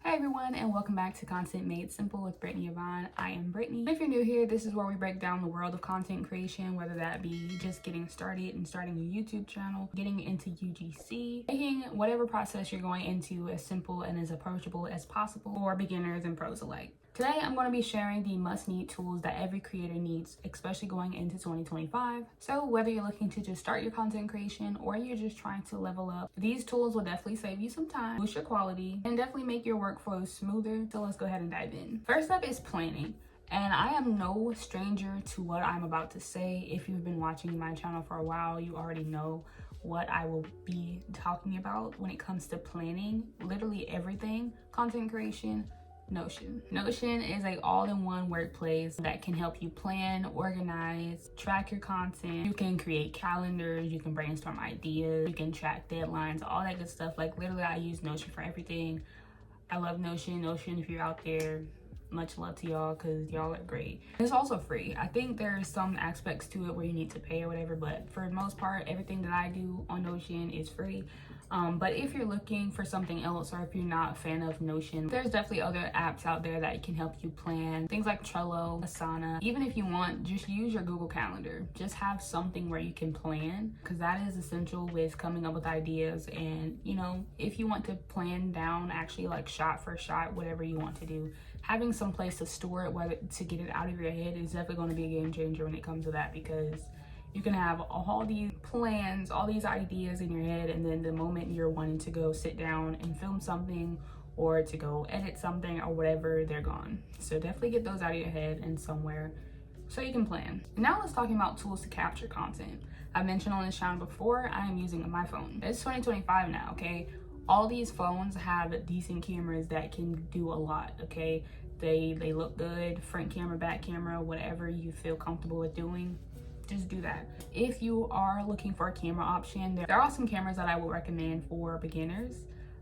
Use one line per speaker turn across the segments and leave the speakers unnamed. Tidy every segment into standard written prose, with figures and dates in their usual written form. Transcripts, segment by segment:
Hi everyone, and welcome back to Content Made Simple with Brittany Yvonne. I am Brittany. If you're new here, this is where we break down the world of content creation, whether that be just getting started and starting a YouTube channel, getting into UGC, making whatever process you're going into as simple and as approachable as possible for beginners and pros alike. Today, I'm going to be sharing the must-need tools that every creator needs, especially going into 2025. So whether you're looking to just start your content creation or you're just trying to level up, these tools will definitely save you some time, boost your quality, and definitely make your workflow smoother. So let's go ahead and dive in. First up is planning. And I am no stranger to what I'm about to say. If you've been watching my channel for a while, you already know what I will be talking about when it comes to planning. Literally everything, content creation, Notion. Notion is a all-in-one workplace that can help you plan, organize, track your content. You can create calendars, you can brainstorm ideas, you can track deadlines, all that good stuff. Like literally I use Notion for everything. I love Notion. Notion, if you're out there, much love to y'all because y'all are great. It's also free. I think there's some aspects to it where you need to pay or whatever, but for the most part, everything that I do on Notion is free. But if you're looking for something else, or if you're not a fan of Notion, there's definitely other apps out there that can help you plan. Things like Trello, Asana. Even if you want, just use your Google Calendar. Just have something where you can plan, because that is essential with coming up with ideas. And you know, if you want to plan down actually like shot for shot, whatever you want to do, having some place to store it, whether to get it out of your head, is definitely going to be a game changer when it comes to that, because you can have all these plans, all these ideas in your head, and then the moment you're wanting to go sit down and film something or to go edit something or whatever, they're gone. So definitely get those out of your head and somewhere so you can plan. Now let's talk about tools to capture content. I mentioned on this channel before, I am using my phone. It's 2025 now, okay? All these phones have decent cameras that can do a lot, okay? They look good, front camera, back camera, whatever you feel comfortable with doing, just do that. If you are looking for a camera option, there are some cameras that I would recommend for beginners.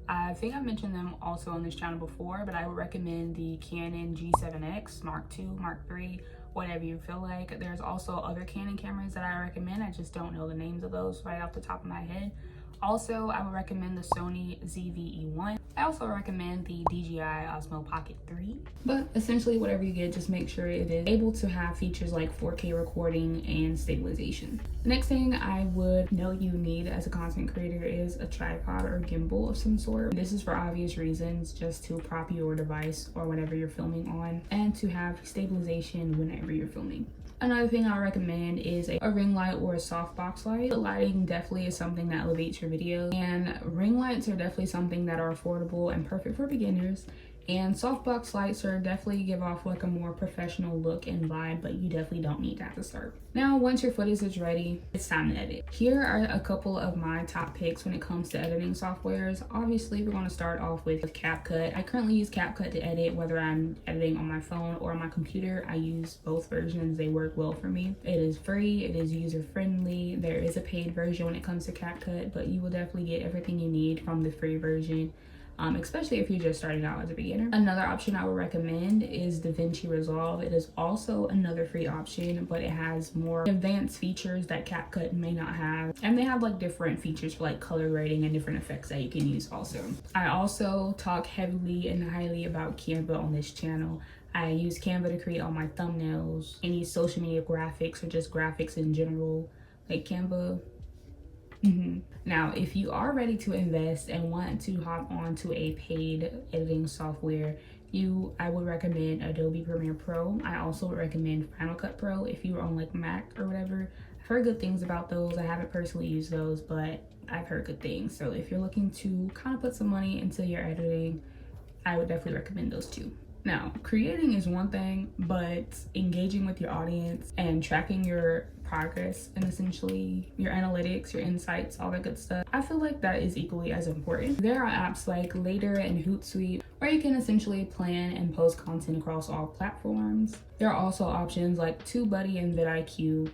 I think I've mentioned them also on this channel before, but I would recommend the Canon G7X, Mark II, Mark III, whatever you feel like. There's also other Canon cameras that I recommend. I just don't know the names of those right off the top of my head. Also, I would recommend the Sony ZV-E1. I also recommend the DJI Osmo Pocket 3. But essentially, whatever you get, just make sure it is able to have features like 4K recording and stabilization. The next thing I would know you need as a content creator is a tripod or gimbal of some sort. This is for obvious reasons, just to prop your device or whatever you're filming on, and to have stabilization whenever you're filming. Another thing I recommend is a ring light or a softbox light. The lighting definitely is something that elevates your videos, and ring lights are definitely something that are affordable and perfect for beginners. And softbox lights are definitely give off like a more professional look and vibe, but you definitely don't need that to start. Now, once your footage is ready, it's time to edit. Here are a couple of my top picks when it comes to editing softwares. Obviously, we're going to start off with CapCut. I currently use CapCut to edit, whether I'm editing on my phone or on my computer. I use both versions. They work well for me. It is free. It is user-friendly. There is a paid version when it comes to CapCut, but you will definitely get everything you need from the free version. Especially if you're just starting out as a beginner. Another option I would recommend is DaVinci Resolve. It is also another free option, but it has more advanced features that CapCut may not have. And they have like different features for like color grading and different effects that you can use also. I also talk heavily and highly about Canva on this channel. I use Canva to create all my thumbnails, any social media graphics, or just graphics in general. Like Canva. Now, if you are ready to invest and want to hop onto a paid editing software, I would recommend Adobe Premiere Pro. I also would recommend Final Cut Pro if you are on like Mac or whatever. I've heard good things about those. I haven't personally used those, but I've heard good things. So if you're looking to kind of put some money into your editing, I would definitely recommend those two. Now, creating is one thing, but engaging with your audience and tracking your progress and essentially your analytics, your insights, all that good stuff, I feel like that is equally as important. There are apps like Later and Hootsuite where you can essentially plan and post content across all platforms. There are also options like TubeBuddy and vidIQ.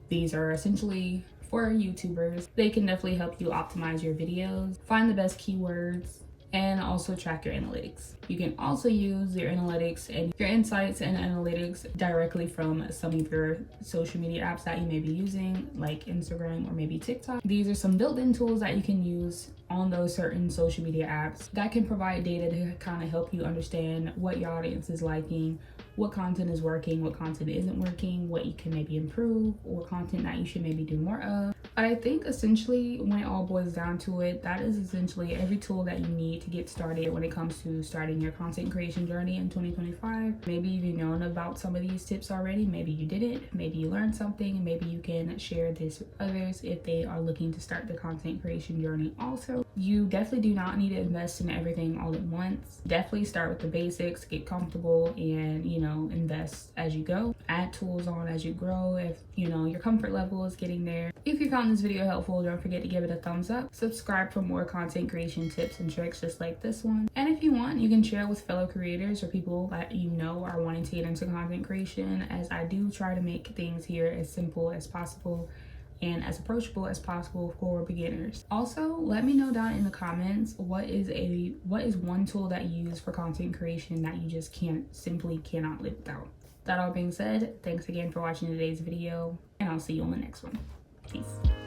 These are essentially for YouTubers. They can definitely help you optimize your videos, find the best keywords, and also track your analytics. You can also use your analytics and your insights and analytics directly from some of your social media apps that you may be using, like Instagram or maybe TikTok. These are some built-in tools that you can use on those certain social media apps that can provide data to kind of help you understand what your audience is liking, what content is working, what content isn't working, what you can maybe improve, or content that you should maybe do more of. But I think essentially when it all boils down to it, that is essentially every tool that you need to get started when it comes to starting your content creation journey in 2025. Maybe you've known about some of these tips already, maybe you didn't, maybe you learned something, and maybe you can share this with others if they are looking to start the content creation journey also. You definitely do not need to invest in everything all at once. Definitely start with the basics, get comfortable, and invest as you go. Add tools on as you grow if your comfort level is getting there. If you found this video helpful, don't forget to give it a thumbs up. Subscribe for more content creation tips and tricks just like this one. And if you want, you can share with fellow creators or people that are wanting to get into content creation, as I do try to make things here as simple as possible and as approachable as possible for beginners. Also, let me know down in the comments what is one tool that you use for content creation that you just simply cannot live without. That all being said, thanks again for watching today's video, and I'll see you on the next one. Peace.